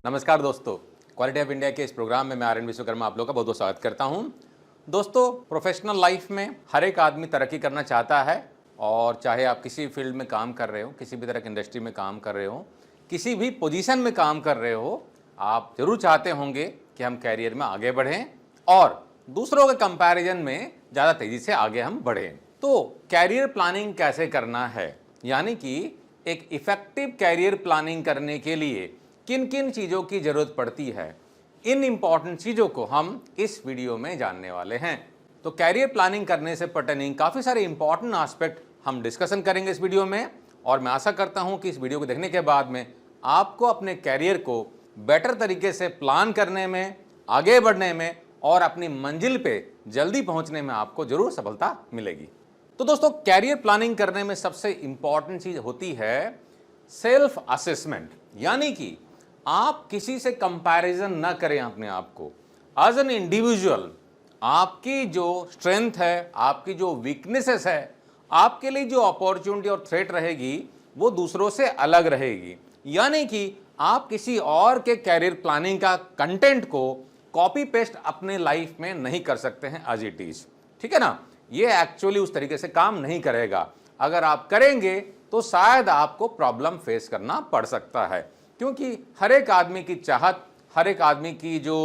नमस्कार दोस्तों, quality of India के इस प्रोग्राम में मैं आर एन विश्वकर्मा आप लोग का बहुत बहुत स्वागत करता हूं। दोस्तों, प्रोफेशनल लाइफ में हर एक आदमी तरक्की करना चाहता है और चाहे आप किसी फील्ड में काम कर रहे हो, किसी भी तरह की इंडस्ट्री में काम कर रहे हो, किसी भी पोजीशन में काम कर रहे हो, आप जरूर चाहते होंगे कि हम कैरियर में आगे बढ़ें और दूसरों के कंपैरिजन में ज़्यादा तेज़ी से आगे हम बढ़ें। तो कैरियर प्लानिंग कैसे करना है, यानी कि एक इफ़ेक्टिव कैरियर प्लानिंग करने के लिए किन किन चीज़ों की ज़रूरत पड़ती है, इन इम्पॉर्टेंट चीज़ों को हम इस वीडियो में जानने वाले हैं। तो कैरियर प्लानिंग करने से पर्टेनिंग काफ़ी सारे इंपॉर्टेंट एस्पेक्ट हम डिस्कशन करेंगे इस वीडियो में, और मैं आशा करता हूं कि इस वीडियो को देखने के बाद में आपको अपने कैरियर को बेटर तरीके से प्लान करने में, आगे बढ़ने में और अपनी मंजिल पे जल्दी पहुंचने में आपको ज़रूर सफलता मिलेगी। तो दोस्तों, कैरियर प्लानिंग करने में सबसे इंपॉर्टेंट चीज़ होती है सेल्फ असेसमेंट, यानी कि आप किसी से कंपैरिजन ना करें अपने आप को। एज एन इंडिविजुअल आपकी जो स्ट्रेंथ है, आपकी जो वीकनेसेस है, आपके लिए जो अपॉर्चुनिटी और थ्रेट रहेगी वो दूसरों से अलग रहेगी। यानी कि आप किसी और के कैरियर प्लानिंग का कंटेंट को कॉपी पेस्ट अपने लाइफ में नहीं कर सकते हैं एज इट इज। ठीक है ना, ये एक्चुअली उस तरीके से काम नहीं करेगा। अगर आप करेंगे तो शायद आपको प्रॉब्लम फेस करना पड़ सकता है, क्योंकि हर एक आदमी की चाहत, हर एक आदमी की जो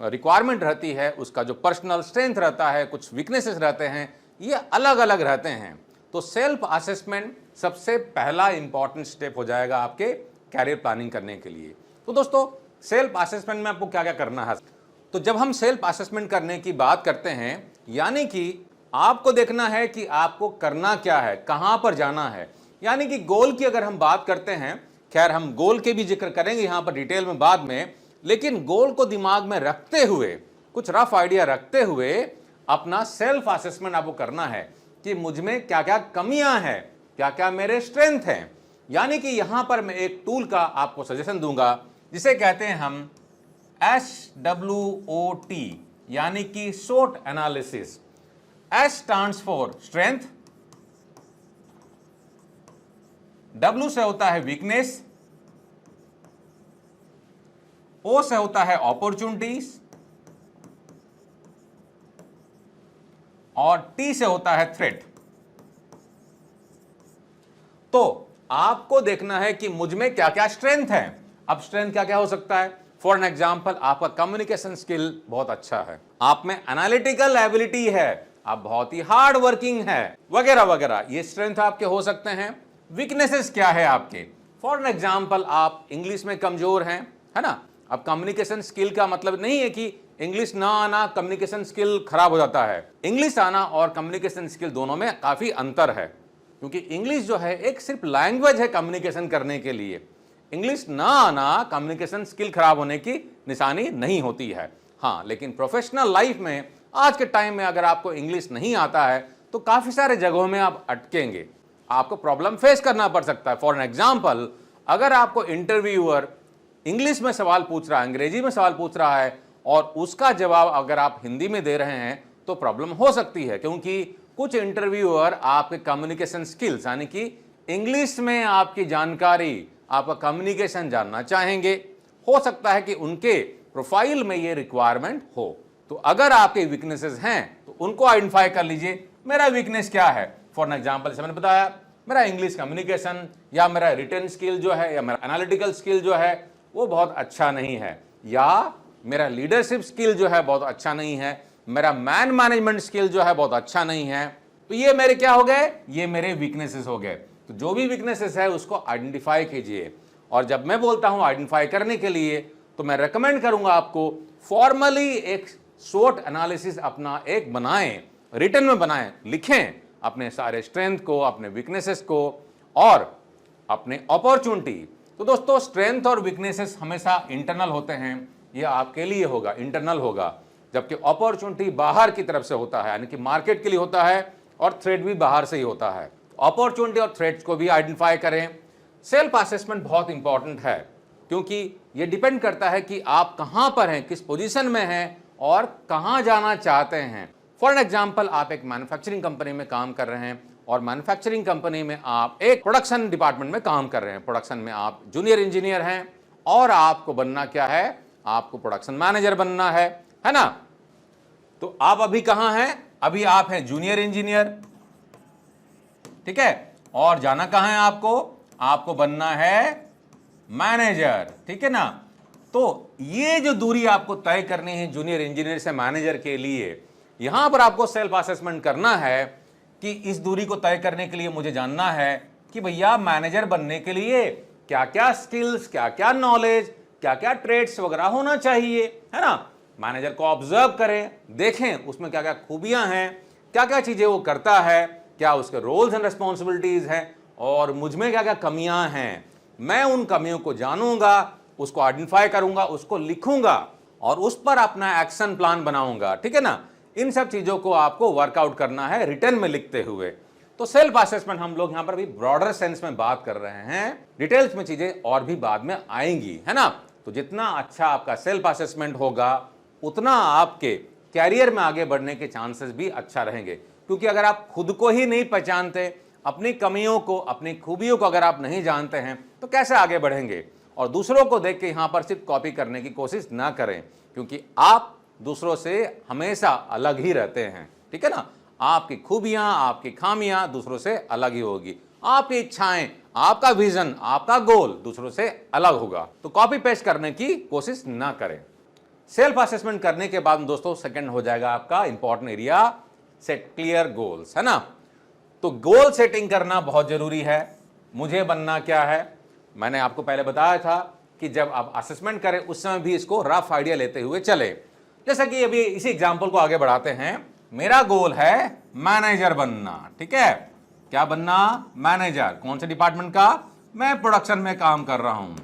रिक्वायरमेंट रहती है, उसका जो पर्सनल स्ट्रेंथ रहता है, कुछ वीकनेसेस रहते हैं, ये अलग अलग रहते हैं। तो सेल्फ असेसमेंट सबसे पहला इंपॉर्टेंट स्टेप हो जाएगा आपके कैरियर प्लानिंग करने के लिए। तो दोस्तों, सेल्फ असेसमेंट में आपको क्या क्या करना है। तो जब हम सेल्फ असेसमेंट करने की बात करते हैं, यानी कि आपको देखना है कि आपको करना क्या है, कहां पर जाना है। यानी कि गोल की अगर हम बात करते हैं, खैर हम गोल के भी जिक्र करेंगे यहां पर डिटेल में बाद में, लेकिन गोल को दिमाग में रखते हुए, कुछ रफ आइडिया रखते हुए अपना सेल्फ असेसमेंट आपको करना है कि मुझ में क्या क्या कमियां हैं, क्या क्या मेरे स्ट्रेंथ हैं। यानी कि यहां पर मैं एक टूल का आपको सजेशन दूंगा जिसे कहते हैं हम SWOT, यानी कि SWOT analysis. S stands for strength, W से होता है वीकनेस, O से होता है अपॉर्चुनिटीज और T से होता है थ्रेट। तो आपको देखना है कि मुझ में क्या क्या स्ट्रेंथ है। अब स्ट्रेंथ क्या क्या हो सकता है। फॉर एन एग्जाम्पल, आपका कम्युनिकेशन स्किल बहुत अच्छा है, आप में एनालिटिकल एबिलिटी है, आप बहुत ही हार्ड वर्किंग है, वगैरह वगैरह, ये स्ट्रेंथ आपके हो सकते हैं। वीकनेसेस क्या है आपके। फॉर एन एग्जाम्पल, आप इंग्लिश में कमजोर हैं, है ना। अब कम्युनिकेशन स्किल का मतलब नहीं है कि इंग्लिश ना आना कम्युनिकेशन स्किल खराब हो जाता है। इंग्लिश आना और कम्युनिकेशन स्किल दोनों में काफी अंतर है, क्योंकि इंग्लिश जो है एक सिर्फ लैंग्वेज है कम्युनिकेशन करने के लिए। इंग्लिश ना आना कम्युनिकेशन स्किल खराब होने की निशानी नहीं होती है। हाँ, लेकिन प्रोफेशनल लाइफ में आज के टाइम में अगर आपको इंग्लिश नहीं आता है तो काफी सारे जगहों में आप अटकेंगे, आपको प्रॉब्लम फेस करना पड़ सकता है। फॉर एन एग्जाम्पल, अगर आपको इंटरव्यूअर इंग्लिश में सवाल पूछ रहा है, अंग्रेजी में सवाल पूछ रहा है और उसका जवाब अगर आप हिंदी में दे रहे हैं तो प्रॉब्लम हो सकती है, क्योंकि कुछ इंटरव्यूअर आपके कम्युनिकेशन स्किल्स, यानी कि इंग्लिश में आपकी जानकारी, आपका कम्युनिकेशन जानना चाहेंगे। हो सकता है कि उनके प्रोफाइल में ये रिक्वायरमेंट हो। तो अगर आपके वीकनेसेस हैं तो उनको आइडेंटिफाई कर लीजिए, मेरा वीकनेस क्या है। फॉर एन एग्जाम्पल, जैसे मैंने बताया, मेरा इंग्लिश कम्युनिकेशन या मेरा रिटन स्किल जो है या मेरा एनालिटिकल स्किल जो है वो बहुत अच्छा नहीं है, या मेरा लीडरशिप स्किल जो है बहुत अच्छा नहीं है, मेरा मैन मैनेजमेंट स्किल जो है बहुत अच्छा नहीं है। तो ये मेरे क्या हो गए, ये मेरे वीकनेसेस हो गए। तो जो भी वीकनेसेस है उसको आइडेंटिफाई कीजिए। और जब मैं बोलता हूं आइडेंटिफाई करने के लिए, तो मैं रेकमेंड करूंगा आपको फॉर्मली एक SWOT एनालिसिस अपना एक बनाएं, रिटन में बनाएं, लिखें अपने सारे स्ट्रेंथ को, अपने वीकनेसेस को और अपने अपॉर्चुनिटी। तो दोस्तों, स्ट्रेंथ और वीकनेसेस हमेशा इंटरनल होते हैं, ये आपके लिए होगा, इंटरनल होगा, जबकि अपॉर्चुनिटी बाहर की तरफ से होता है, यानी कि मार्केट के लिए होता है और थ्रेट भी बाहर से ही होता है। अपॉर्चुनिटी और थ्रेट्स को भी आइडेंटिफाई करें। सेल्फ असेसमेंट बहुत इंपॉर्टेंट है, क्योंकि ये डिपेंड करता है कि आप कहां पर हैं, किस पोजीशन में हैं और कहां जाना चाहते हैं। फॉर एन एग्जाम्पल, आप एक मैन्युफैक्चरिंग कंपनी में काम कर रहे हैं और मैन्युफैक्चरिंग कंपनी में आप एक प्रोडक्शन डिपार्टमेंट में काम कर रहे हैं। प्रोडक्शन में आप जूनियर इंजीनियर हैं और आपको बनना क्या है, आपको प्रोडक्शन मैनेजर बनना है ना। तो आप अभी कहां हैं, अभी आप हैं जूनियर इंजीनियर, ठीक है, और जाना कहां है आपको, आपको बनना है मैनेजर, ठीक है ना। तो ये जो दूरी आपको तय करनी है जूनियर इंजीनियर से मैनेजर के लिए, यहां पर आपको सेल्फ असेसमेंट करना है कि इस दूरी को तय करने के लिए मुझे जानना है कि भैया मैनेजर बनने के लिए क्या क्या स्किल्स, क्या क्या नॉलेज, क्या क्या ट्रेड्स वगैरह होना चाहिए, है ना। मैनेजर को ऑब्जर्व करें, देखें उसमें क्या क्या खूबियां हैं, क्या क्या चीजें वो करता है, क्या उसके रोल्स एंड रिस्पॉन्सिबिलिटीज हैं, और मुझ में क्या क्या कमियां हैं। मैं उन कमियों को जानूंगा, उसको आइडेंटिफाई करूंगा, उसको लिखूंगा और उस पर अपना एक्शन प्लान बनाऊंगा, ठीक है ना। इन सब चीजों को आपको वर्कआउट करना है रिटर्न में लिखते हुए। तो सेल्फ असेसमेंट हम लोग यहां पर भी ब्रॉडर सेंस में बात कर रहे हैं, डिटेल्स में चीजें और भी बाद में आएंगी, है ना। तो जितना अच्छा आपका सेल्फ असेसमेंट होगा उतना आपके कैरियर में आगे बढ़ने के चांसेस भी अच्छा रहेंगे, क्योंकि अगर आप खुद को ही नहीं पहचानते, अपनी कमियों को, अपनी खूबियों को अगर आप नहीं जानते हैं, तो कैसे आगे बढ़ेंगे। और दूसरों को देख के यहां पर सिर्फ कॉपी करने की कोशिश ना करें, क्योंकि आप दूसरों से हमेशा अलग ही रहते हैं, ठीक है ना। आपकी खूबियां, आपकी खामियां दूसरों से अलग ही होगी, आपकी इच्छाएं, आपका विजन, आपका गोल दूसरों से अलग होगा। तो कॉपी पेस्ट करने की कोशिश ना करें। सेल्फ असेसमेंट करने के बाद दोस्तों सेकंड हो जाएगा आपका important area, set clear goals, है ना। तो गोल सेटिंग करना बहुत जरूरी है। मुझे बनना क्या है, मैंने आपको पहले बताया था कि जब आप असेसमेंट करें उस समय भी इसको रफ आइडिया लेते हुए चले। जैसा कि अभी इसी एग्जांपल को आगे बढ़ाते हैं, मेरा गोल है मैनेजर बनना, ठीक है। क्या बनना, मैनेजर। कौन से डिपार्टमेंट का, मैं प्रोडक्शन में काम कर रहा हूं,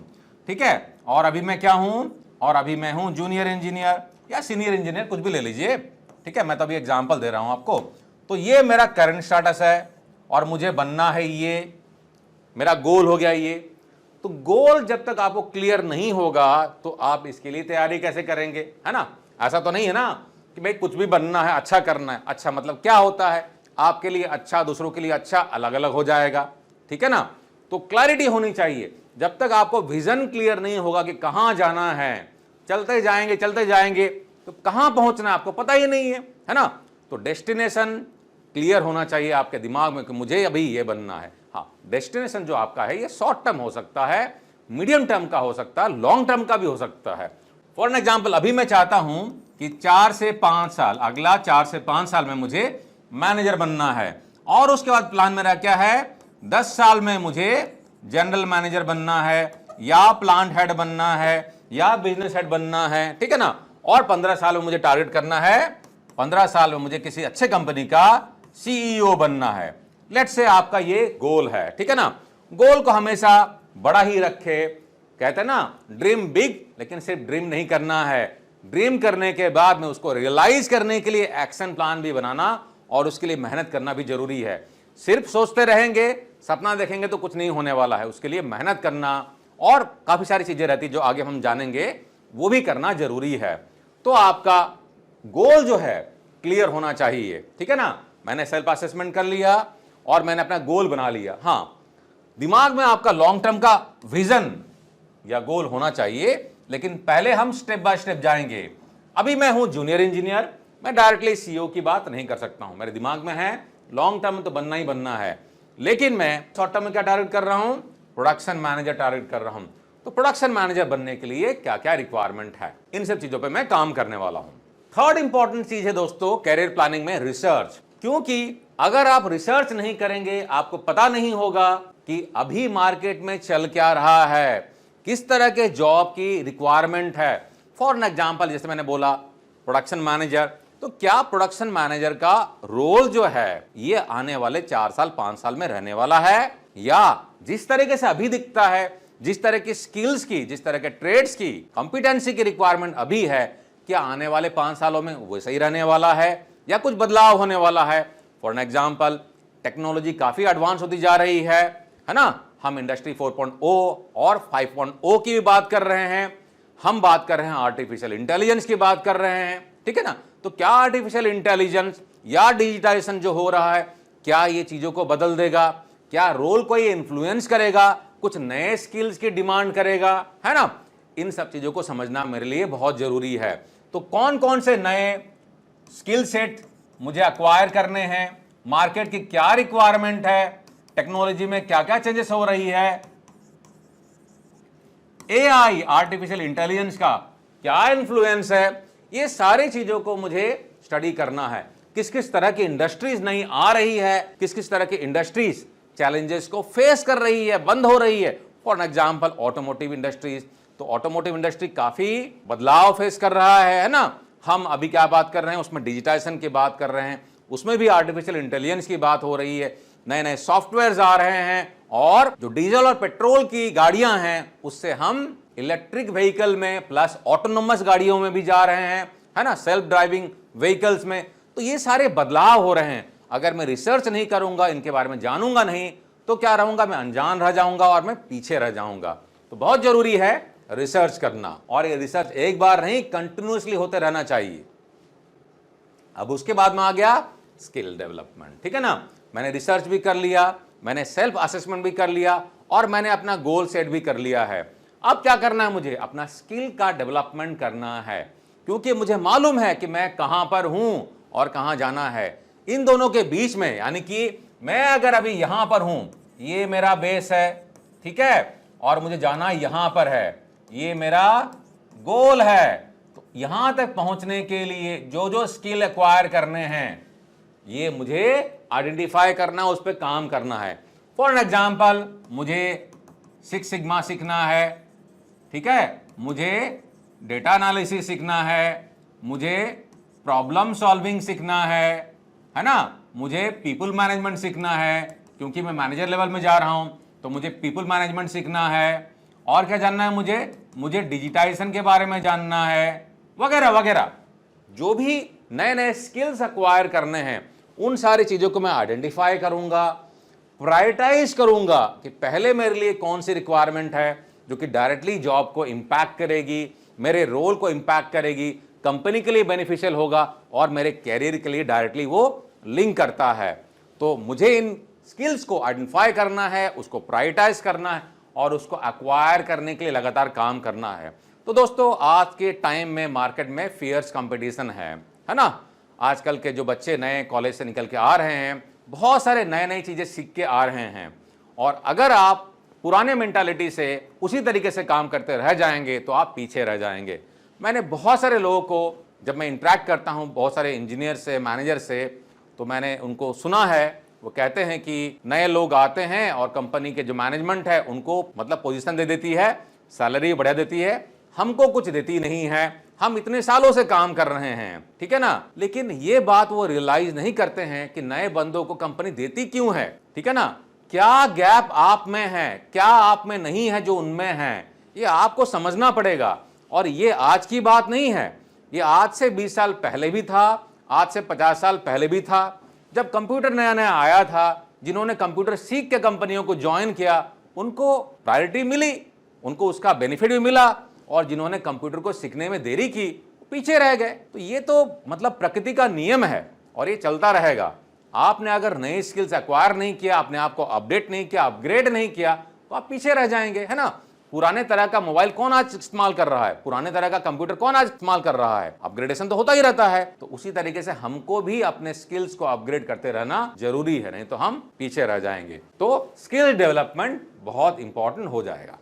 ठीक है। और अभी मैं क्या हूं, और अभी मैं हूं जूनियर इंजीनियर या सीनियर इंजीनियर, कुछ भी ले लीजिए, ठीक है। मैं तो अभी एग्जांपल दे रहा हूं आपको। तो ये मेरा करंट स्टेटस है और मुझे बनना है ये, मेरा गोल हो गया ये। तो गोल जब तक आपको क्लियर नहीं होगा तो आप इसके लिए तैयारी कैसे करेंगे, है ना। ऐसा तो नहीं है ना कि भाई कुछ भी बनना है, अच्छा करना है। अच्छा मतलब क्या होता है, आपके लिए अच्छा, दूसरों के लिए अच्छा अलग अलग हो जाएगा, ठीक है ना। तो क्लैरिटी होनी चाहिए। जब तक आपको विजन क्लियर नहीं होगा कि कहां जाना है, चलते जाएंगे तो कहां पहुंचना है आपको पता ही नहीं है ना। तो डेस्टिनेशन क्लियर होना चाहिए आपके दिमाग में कि मुझे अभी ये बनना है। हाँ, डेस्टिनेशन जो आपका है ये शॉर्ट टर्म हो सकता है, मीडियम टर्म का हो सकता है, लॉन्ग टर्म का भी हो सकता है। फॉर एन एग्जाम्पल, अभी मैं चाहता हूं कि 4 से 5 साल, अगला 4 से 5 साल में मुझे मैनेजर बनना है, और उसके बाद प्लान मेरा क्या है, 10 साल में मुझे जनरल मैनेजर बनना है, या प्लांट हेड बनना है, या बिजनेस हेड बनना है, ठीक है ना। और 15 साल में मुझे टारगेट करना है, 15 साल में मुझे किसी अच्छे कंपनी का सीईओ बनना है। लेट्स से आपका ये गोल है, ठीक है ना। गोल को हमेशा बड़ा ही रखे। कहते हैं ना, ड्रीम बिग, लेकिन सिर्फ ड्रीम नहीं करना है, ड्रीम करने के बाद में उसको रियलाइज करने के लिए एक्शन प्लान भी बनाना और उसके लिए मेहनत करना भी जरूरी है। सिर्फ सोचते रहेंगे, सपना देखेंगे तो कुछ नहीं होने वाला है। उसके लिए मेहनत करना और काफी सारी चीजें रहती जो आगे हम जानेंगे, वो भी करना जरूरी है। तो आपका गोल जो है क्लियर होना चाहिए, ठीक है ना। मैंने सेल्फ असेसमेंट कर लिया और मैंने अपना गोल बना लिया। हाँ, दिमाग में आपका लॉन्ग टर्म का विजन या गोल होना चाहिए, लेकिन पहले हम स्टेप बाय स्टेप जाएंगे। अभी मैं हूं जूनियर इंजीनियर, मैं डायरेक्टली सीईओ की बात नहीं कर सकता हूं। मेरे दिमाग में है लॉन्ग टर्म तो बनना ही बनना है, लेकिन मैं शॉर्ट टर्म में क्या टारगेट कर रहा हूं, प्रोडक्शन मैनेजर टारगेट कर रहा हूं। तो प्रोडक्शन मैनेजर बनने के लिए क्या क्या रिक्वायरमेंट है, इन सब चीजों पे मैं काम करने वाला हूं। थर्ड इंपॉर्टेंट चीज है दोस्तों कैरियर प्लानिंग में रिसर्च। क्योंकि अगर आप रिसर्च नहीं करेंगे, आपको पता नहीं होगा कि अभी मार्केट में चल क्या रहा है, किस तरह के जॉब की रिक्वायरमेंट है। फॉर एन एग्जाम्पल, जैसे मैंने बोला प्रोडक्शन मैनेजर, तो क्या प्रोडक्शन मैनेजर का रोल जो है ये आने वाले 4 साल 5 साल में रहने वाला है, या जिस तरीके से अभी दिखता है, जिस तरह की स्किल्स की, जिस तरह के ट्रेड्स की, कॉम्पिटेंसी की रिक्वायरमेंट अभी है, क्या आने वाले 5 सालों में वैसा ही रहने वाला है या कुछ बदलाव होने वाला है। फॉर एन एग्जाम्पल, टेक्नोलॉजी काफी एडवांस होती जा रही है ना। हम इंडस्ट्री 4.0 और 5.0 की भी बात कर रहे हैं, हम बात कर रहे हैं आर्टिफिशियल इंटेलिजेंस की बात कर रहे हैं, ठीक है ना। तो क्या आर्टिफिशियल इंटेलिजेंस या डिजिटाइजेशन जो हो रहा है, क्या ये चीजों को बदल देगा, क्या रोल को ये इन्फ्लुएंस करेगा, कुछ नए स्किल्स की डिमांड करेगा, है ना। इन सब चीज़ों को समझना मेरे लिए बहुत ज़रूरी है। तो कौन कौन से नए स्किल सेट मुझे एक्वायर करने हैं, मार्केट की क्या रिक्वायरमेंट है, टेक्नोलॉजी में क्या क्या चेंजेस हो रही है, एआई आर्टिफिशियल इंटेलिजेंस का क्या इन्फ्लुएंस है, ये सारी चीज़ों को मुझे स्टडी करना है। किस किस तरह की इंडस्ट्रीज नई आ रही है, किस किस तरह की इंडस्ट्रीज चैलेंजेस को फेस कर रही है, बंद हो रही है। फॉर एग्जांपल ऑटोमोटिव इंडस्ट्रीज, तो ऑटोमोटिव इंडस्ट्री काफी बदलाव फेस कर रहा है ना। हम अभी क्या बात कर रहे हैं, उसमें डिजिटाइजेशन की बात कर रहे हैं, उसमें भी आर्टिफिशियल इंटेलिजेंस की बात हो रही है, नए नए सॉफ्टवेयर आ रहे हैं, और जो डीजल और पेट्रोल की गाड़ियां हैं उससे हम इलेक्ट्रिक व्हीकल में प्लस ऑटोनोमस गाड़ियों में भी जा रहे हैं, है ना, सेल्फ ड्राइविंग व्हीकल्स में। तो ये सारे बदलाव हो रहे हैं। अगर मैं रिसर्च नहीं करूंगा, इनके बारे में जानूंगा नहीं, तो क्या रहूंगा, मैं अनजान रह जाऊंगा और मैं पीछे रह जाऊंगा। तो बहुत जरूरी है रिसर्च करना, और ये रिसर्च एक बार नहीं, कंटिन्यूअसली होते रहना चाहिए। अब उसके बाद में आ गया स्किल डेवलपमेंट, ठीक है ना। मैंने रिसर्च भी कर लिया, मैंने सेल्फ असेसमेंट भी कर लिया, और मैंने अपना गोल सेट भी कर लिया है। अब क्या करना है, मुझे अपना स्किल का डेवलपमेंट करना है, क्योंकि मुझे मालूम है कि मैं कहां पर हूं और कहां जाना है। इन दोनों के बीच में, यानी कि मैं अगर अभी यहां पर हूं, ये मेरा बेस है, ठीक है, और मुझे जाना यहां पर है, ये मेरा गोल है। तो यहां तक पहुंचने के लिए जो जो स्किल एक्वायर करने हैं, ये मुझे आइडेंटिफाई करना, उस पर काम करना है। फॉर एग्जाम्पल, मुझे सिक्स सिग्मा सीखना है, ठीक है, मुझे डेटा एनालिसिस सीखना है, मुझे प्रॉब्लम सॉल्विंग सीखना है ना, मुझे पीपल मैनेजमेंट सीखना है, क्योंकि मैं मैनेजर लेवल में जा रहा हूं, तो मुझे पीपल मैनेजमेंट सीखना है, और क्या जानना है मुझे डिजिटाइजेशन के बारे में जानना है, वगैरह वगैरह। जो भी नए नए स्किल्स एक्वायर करने हैं, उन सारी चीजों को मैं आइडेंटिफाई करूंगा, प्रायोरिटाइज करूंगा कि पहले मेरे लिए कौन सी रिक्वायरमेंट है जो कि डायरेक्टली जॉब को इंपैक्ट करेगी, मेरे रोल को इंपैक्ट करेगी, कंपनी के लिए बेनिफिशियल होगा, और मेरे कैरियर के लिए डायरेक्टली वो लिंक करता है। तो मुझे इन स्किल्स को आइडेंटिफाई करना है, उसको प्रायोरिटाइज करना है, और उसको एक्वायर करने के लिए लगातार काम करना है। तो दोस्तों, आज के टाइम में मार्केट में फियर्स कंपटीशन है ना। आजकल के जो बच्चे नए कॉलेज से निकल के आ रहे हैं, बहुत सारे नए नई चीज़ें सीख के आ रहे हैं, और अगर आप पुराने मेंटालिटी से उसी तरीके से काम करते रह जाएंगे तो आप पीछे रह जाएंगे। मैंने बहुत सारे लोगों को, जब मैं इंटरेक्ट करता हूं बहुत सारे इंजीनियर से, मैनेजर से, तो मैंने उनको सुना है, वो कहते हैं कि नए लोग आते हैं और कंपनी के जो मैनेजमेंट है उनको मतलब पोजीशन दे देती है, सैलरी बढ़ा देती है, हमको कुछ देती नहीं है, हम इतने सालों से काम कर रहे हैं, ठीक है ना। लेकिन ये बात वो रियलाइज नहीं करते हैं कि नए बंदों को कंपनी देती क्यों है, ठीक है ना। क्या गैप आप में है, क्या आप में नहीं है जो उनमें है, ये आपको समझना पड़ेगा। और ये आज की बात नहीं है, ये आज से 20 साल पहले भी था, आज से 50 साल पहले भी था। जब कंप्यूटर नया नया आया था, जिन्होंने कंप्यूटर सीख के कंपनियों को ज्वाइन किया, उनको प्रायोरिटी मिली, उनको उसका बेनिफिट भी मिला, और जिन्होंने कंप्यूटर को सीखने में देरी की, पीछे रह गए। तो ये तो मतलब प्रकृति का नियम है, और ये चलता रहेगा। आपने अगर नई स्किल्स एक्वायर नहीं किया, अपने आप को अपडेट नहीं किया, अपग्रेड नहीं किया, तो आप पीछे रह जाएंगे, है ना। पुराने तरह का मोबाइल कौन आज इस्तेमाल कर रहा है, पुराने तरह का कंप्यूटर कौन आज इस्तेमाल कर रहा है, अपग्रेडेशन तो होता ही रहता है। तो उसी तरीके से हमको भी अपने स्किल्स को अपग्रेड करते रहना जरूरी है, नहीं तो हम पीछे रह जाएंगे। तो स्किल डेवलपमेंट बहुत इंपॉर्टेंट हो जाएगा।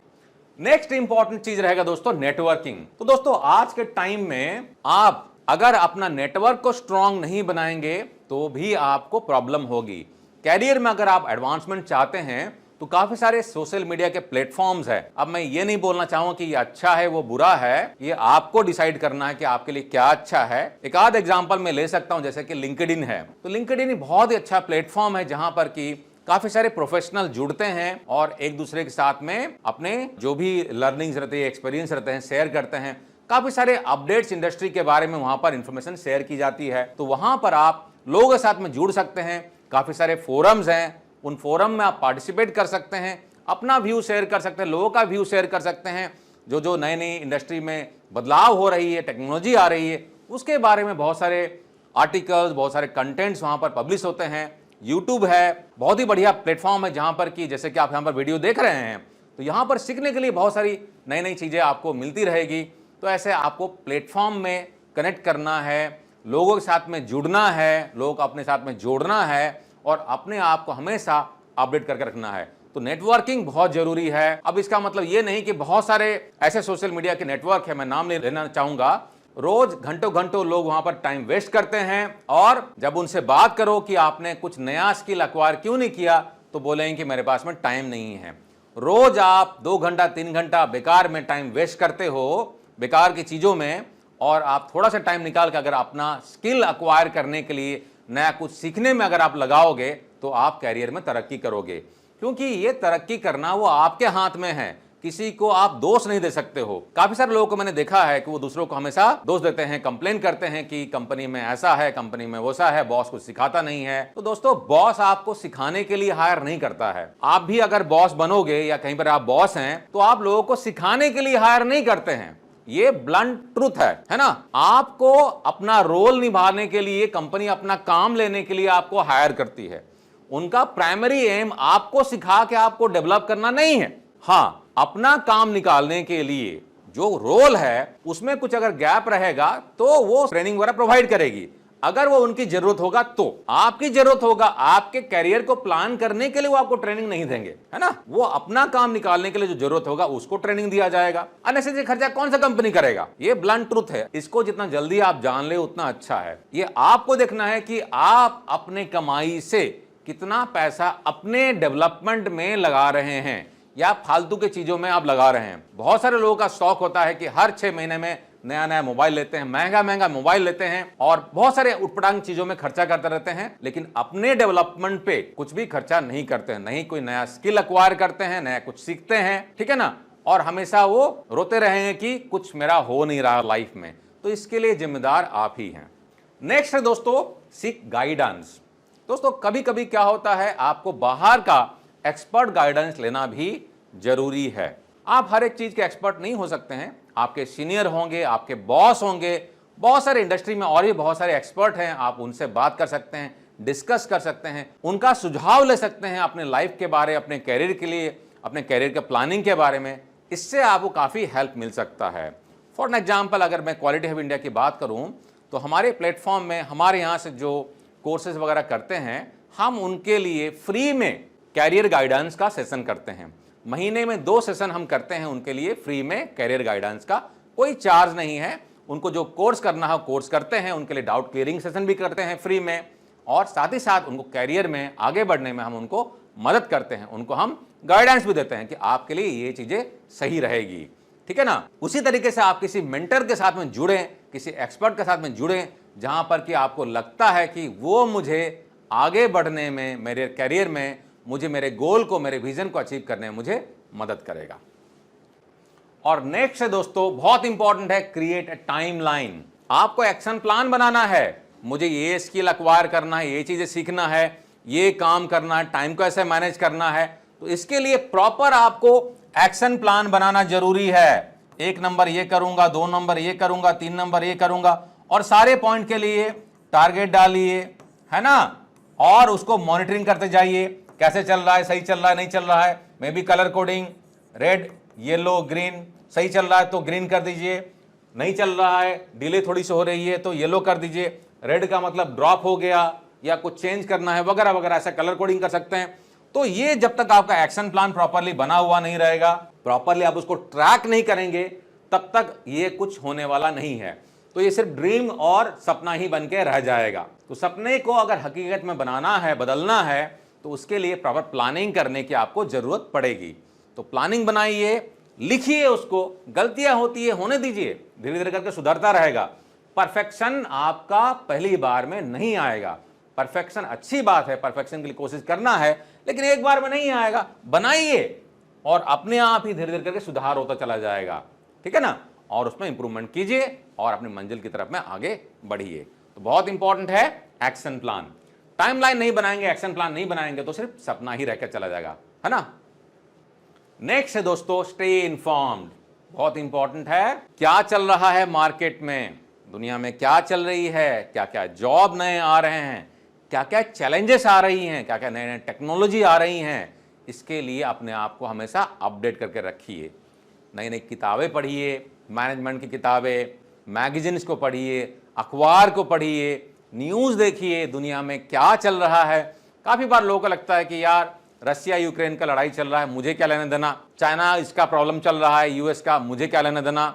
नेक्स्ट इंपॉर्टेंट चीज रहेगा दोस्तों, नेटवर्किंग। तो दोस्तों, आज के टाइम में आप अगर अपना नेटवर्क को स्ट्रांग नहीं बनाएंगे तो भी आपको प्रॉब्लम होगी। कैरियर में अगर आप एडवांसमेंट चाहते हैं तो काफी सारे सोशल मीडिया के प्लेटफॉर्म्स हैं। अब मैं ये नहीं बोलना चाहूंगा कि ये अच्छा है वो बुरा है, ये आपको डिसाइड करना है कि आपके लिए क्या अच्छा है। एक आध एग्जांपल मैं ले सकता हूं, जैसे कि लिंक्डइन है। तो लिंक्डइन बहुत ही अच्छा प्लेटफॉर्म है जहां पर कि काफी सारे प्रोफेशनल जुड़ते हैं और एक दूसरे के साथ में अपने जो भी लर्निंग्स रहते हैं, एक्सपीरियंस रहते हैं, शेयर करते हैं। काफी सारे अपडेट्स इंडस्ट्री के बारे में वहां पर इंफॉर्मेशन शेयर की जाती है। तो वहां पर आप लोगों के साथ में जुड़ सकते हैं। काफी सारे फोरम्स हैं, उन फोरम में आप पार्टिसिपेट कर सकते हैं, अपना व्यू शेयर कर सकते हैं, लोगों का व्यू शेयर कर सकते हैं। जो जो नई नई इंडस्ट्री में बदलाव हो रही है, टेक्नोलॉजी आ रही है, उसके बारे में बहुत सारे आर्टिकल्स, बहुत सारे कंटेंट्स वहां पर पब्लिश होते हैं। यूट्यूब है, बहुत ही बढ़िया प्लेटफॉर्म है जहां पर कि जैसे कि आप यहां पर वीडियो देख रहे हैं, तो यहाँ पर सीखने के लिए बहुत सारी नई नई चीज़ें आपको मिलती रहेगी। तो ऐसे आपको प्लेटफॉर्म में कनेक्ट करना है, लोगों के साथ में जुड़ना है, लोगों को अपने साथ में जोड़ना है और अपने आप को हमेशा अपडेट करके रखना है। तो नेटवर्किंग बहुत जरूरी है। अब इसका मतलब ये नहीं कि बहुत सारे ऐसे सोशल मीडिया के नेटवर्क है, मैं नाम नहीं लेना चाहूंगा, रोज घंटों घंटों लोग वहां पर टाइम वेस्ट करते हैं और जब उनसे बात करो कि आपने कुछ नया स्किल एक्वायर क्यों नहीं किया तो बोलेंगे कि मेरे पास में टाइम नहीं है। रोज आप 2 घंटा 3 घंटा बेकार में टाइम वेस्ट करते हो, बेकार की चीजों में, और आप थोड़ा सा टाइम निकाल कर अगर अपना स्किल एक्वायर करने के लिए नया कुछ सीखने में अगर आप लगाओगे तो आप कैरियर में तरक्की करोगे। क्योंकि ये तरक्की करना वो आपके हाथ में है, किसी को आप दोष नहीं दे सकते हो। काफी सारे लोगों को मैंने देखा है कि वो दूसरों को हमेशा दोष देते हैं, कंप्लेन करते हैं कि कंपनी में ऐसा है, कंपनी में वैसा है, बॉस कुछ सिखाता नहीं है। तो दोस्तों, बॉस आपको सिखाने के लिए हायर नहीं करता है। आप भी अगर बॉस बनोगे या कहीं पर आप बॉस हैं तो आप लोगों को सिखाने के लिए हायर नहीं करते हैं। ये ब्लंट ट्रूथ है ना। आपको अपना रोल निभाने के लिए कंपनी अपना काम लेने के लिए आपको हायर करती है। उनका प्राइमरी एम आपको सिखा के आपको डेवलप करना नहीं है। हाँ, अपना काम निकालने के लिए जो रोल है उसमें कुछ अगर गैप रहेगा तो वो ट्रेनिंग वगैरह प्रोवाइड करेगी। अगर वो उनकी जरूरत होगा तो आपकी जरूरत होगा, आपके करियर को प्लान करने के लिए वो आपको ट्रेनिंग नहीं देंगे, है ना। वो अपना काम निकालने के लिए जो जरूरत होगा उसको ट्रेनिंग दिया जाएगा। अननेसेसरी खर्चा कौन सा कंपनी करेगा? ये ब्लंट ट्रूथ है। इसको जितना जल्दी आप जान ले उतना अच्छा है। ये आपको देखना है कि आप अपने कमाई से कितना पैसा अपने डेवलपमेंट में लगा रहे हैं या फालतू के चीजों में आप लगा रहे हैं। बहुत सारे लोगों का शौक होता है कि हर 6 महीने में नया नया मोबाइल लेते हैं, महंगा महंगा मोबाइल लेते हैं और बहुत सारे उटपटांग चीजों में खर्चा करते रहते हैं, लेकिन अपने डेवलपमेंट पे कुछ भी खर्चा नहीं करते हैं, नहीं कोई नया स्किल एक्वायर करते हैं, नया कुछ सीखते हैं, ठीक है ना। और हमेशा वो रोते रहेंगे कि कुछ मेरा हो नहीं रहा लाइफ में। तो इसके लिए जिम्मेदार आप ही हैं। नेक्स्ट है दोस्तों, सीक गाइडेंस। दोस्तों, कभी कभी क्या होता है, आपको बाहर का एक्सपर्ट गाइडेंस लेना भी जरूरी है। आप हर एक चीज के एक्सपर्ट नहीं हो सकते हैं। आपके सीनियर होंगे, आपके बॉस होंगे, बहुत सारे इंडस्ट्री में और भी बहुत सारे एक्सपर्ट हैं, आप उनसे बात कर सकते हैं, डिस्कस कर सकते हैं, उनका सुझाव ले सकते हैं अपने लाइफ के बारे, अपने कैरियर के लिए, अपने कैरियर के प्लानिंग के बारे में। इससे आपको काफ़ी हेल्प मिल सकता है। फॉर एग्जाम्पल, अगर मैं क्वालिटी हब इंडिया की बात करूँ तो हमारे प्लेटफॉर्म में हमारे यहाँ से जो कोर्सेज वगैरह करते हैं, हम उनके लिए फ्री में कैरियर गाइडेंस का सेशन करते हैं। महीने में 2 सेशन हम करते हैं उनके लिए फ्री में कैरियर गाइडेंस का, कोई चार्ज नहीं है। उनको जो कोर्स करना है कोर्स करते हैं, उनके लिए डाउट क्लियरिंग सेशन भी करते हैं फ्री में, और साथ ही साथ उनको कैरियर में आगे बढ़ने में हम उनको मदद करते हैं, उनको हम गाइडेंस भी देते हैं कि आपके लिए ये चीज़ें सही रहेगी, ठीक है ना। उसी तरीके से आप किसी मेंटर के साथ में जुड़ें, किसी एक्सपर्ट के साथ में जुड़ें, जहां पर कि आपको लगता है कि वो मुझे आगे बढ़ने में, मेरे कैरियर में, मुझे मेरे गोल को, मेरे विजन को अचीव करने में मुझे मदद करेगा। और नेक्स्ट है दोस्तों, बहुत इंपॉर्टेंट है, क्रिएट अ टाइमलाइन। आपको एक्शन प्लान बनाना है। मुझे ये स्किल एक्वायर करना है, ये चीजें सीखना है, ये काम करना है, टाइम को ऐसे मैनेज करना है। तो इसके लिए प्रॉपर आपको एक्शन प्लान बनाना जरूरी है। 1 नंबर ये करूंगा, 2 नंबर ये करूंगा, 3 नंबर ये करूंगा, और सारे पॉइंट के लिए टारगेट डालिए, है ना, और उसको मॉनिटरिंग करते जाइए, कैसे चल रहा है, सही चल रहा है, नहीं चल रहा है। May be colour coding, red, yellow, green, सही चल रहा है तो ग्रीन कर दीजिए, नहीं चल रहा है, डिले थोड़ी सी हो रही है तो येलो कर दीजिए, रेड का मतलब ड्रॉप हो गया या कुछ चेंज करना है वगैरह वगैरह, ऐसा कलर कोडिंग कर सकते हैं। तो ये जब तक आपका एक्शन प्लान प्रॉपरली बना हुआ नहीं रहेगा, प्रॉपरली आप उसको ट्रैक नहीं करेंगे, तब तक ये कुछ होने वाला नहीं है। तो ये सिर्फ ड्रीम और सपना ही बन के रह जाएगा। तो सपने को अगर हकीकत में बनाना है, बदलना है, तो उसके लिए प्रॉपर प्लानिंग करने की आपको जरूरत पड़ेगी। तो प्लानिंग बनाइए, लिखिए उसको, गलतियां होती है होने दीजिए, धीरे धीरे करके सुधरता रहेगा। परफेक्शन आपका पहली बार में नहीं आएगा। परफेक्शन अच्छी बात है, परफेक्शन के लिए कोशिश करना है, लेकिन एक बार में नहीं आएगा। बनाइए और अपने आप ही धीरे धीरे करके सुधार होता चला जाएगा, ठीक है ना। और उसमें इंप्रूवमेंट कीजिए और अपनी मंजिल की तरफ में आगे बढ़िए। तो बहुत इंपॉर्टेंट है एक्शन प्लान। टाइमलाइन नहीं बनाएंगे, एक्शन प्लान नहीं बनाएंगे तो सिर्फ सपना ही रहकर चला जाएगा, है ना। नेक्स्ट है दोस्तों, स्टे इन्फॉर्म्ड। बहुत इंपॉर्टेंट है, क्या चल रहा है मार्केट में, दुनिया में क्या चल रही है, क्या क्या जॉब नए आ रहे हैं, क्या क्या चैलेंजेस आ रही हैं, क्या क्या नए नए टेक्नोलॉजी आ रही हैं, इसके लिए अपने आप को हमेशा अपडेट करके रखिए। नई नई किताबें पढ़िए, मैनेजमेंट की किताबें, मैगजीन्स को पढ़िए, अखबार को पढ़िए, न्यूज़ देखिए, दुनिया में क्या चल रहा है। काफ़ी बार लोगों को लगता है कि यार रसिया यूक्रेन का लड़ाई चल रहा है, मुझे क्या लेना देना, चाइना इसका प्रॉब्लम चल रहा है, यूएस का, मुझे क्या लेना देना।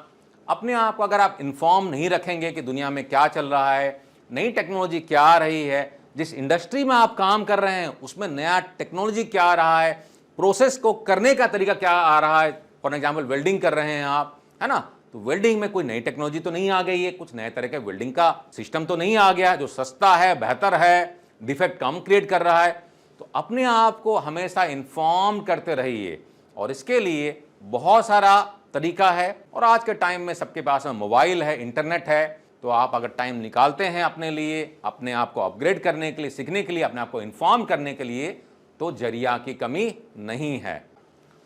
अपने आप को अगर आप इन्फॉर्म नहीं रखेंगे कि दुनिया में क्या चल रहा है, नई टेक्नोलॉजी क्या आ रही है, जिस इंडस्ट्री में आप काम कर रहे हैं उसमें नया टेक्नोलॉजी क्या आ रहा है, प्रोसेस को करने का तरीका क्या आ रहा है। फॉर एग्जाम्पल वेल्डिंग कर रहे हैं आप, है ना, तो वेल्डिंग में कोई नई टेक्नोलॉजी तो नहीं आ गई है, कुछ नए तरह के वेल्डिंग का सिस्टम तो नहीं आ गया जो सस्ता है, बेहतर है, डिफेक्ट कम क्रिएट कर रहा है। तो अपने आप को हमेशा इन्फॉर्म करते रहिए और इसके लिए बहुत सारा तरीका है। और आज के टाइम में सबके पास में मोबाइल है, इंटरनेट है, तो आप अगर टाइम निकालते हैं अपने लिए, अपने आप को अपग्रेड करने के लिए, सीखने के लिए, अपने आप को इन्फॉर्म करने के लिए, तो जरिया की कमी नहीं है।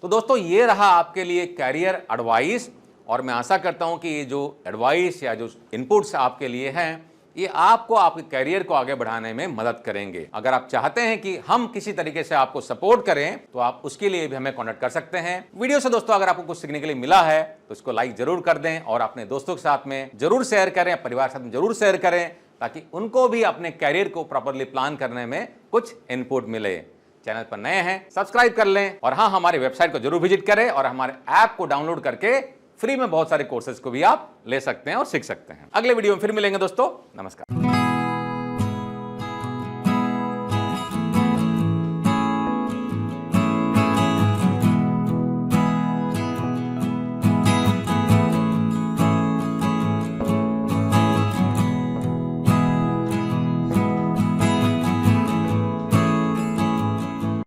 तो दोस्तों ये रहा आपके लिए कैरियर एडवाइस, और मैं आशा करता हूं कि ये जो एडवाइस या जो इनपुट्स आपके लिए हैं ये आपको आपके कैरियर को आगे बढ़ाने में मदद करेंगे। अगर आप चाहते हैं कि हम किसी तरीके से आपको सपोर्ट करें तो आप उसके लिए भी हमें कॉन्टेक्ट कर सकते हैं। वीडियो से दोस्तों अगर आपको कुछ सीखने के लिए मिला है तो इसको लाइक जरूर कर दें और अपने दोस्तों के साथ में जरूर शेयर करें, परिवार के साथ में जरूर शेयर करें, ताकि उनको भी अपने कैरियर को प्रॉपरली प्लान करने में कुछ इनपुट मिले। चैनल पर नए हैं सब्सक्राइब कर लें और हाँ, हमारी वेबसाइट को जरूर विजिट करें और हमारे ऐप को डाउनलोड करके फ्री में बहुत सारे कोर्सेज को भी आप ले सकते हैं और सीख सकते हैं। अगले वीडियो में फिर मिलेंगे दोस्तों, नमस्कार।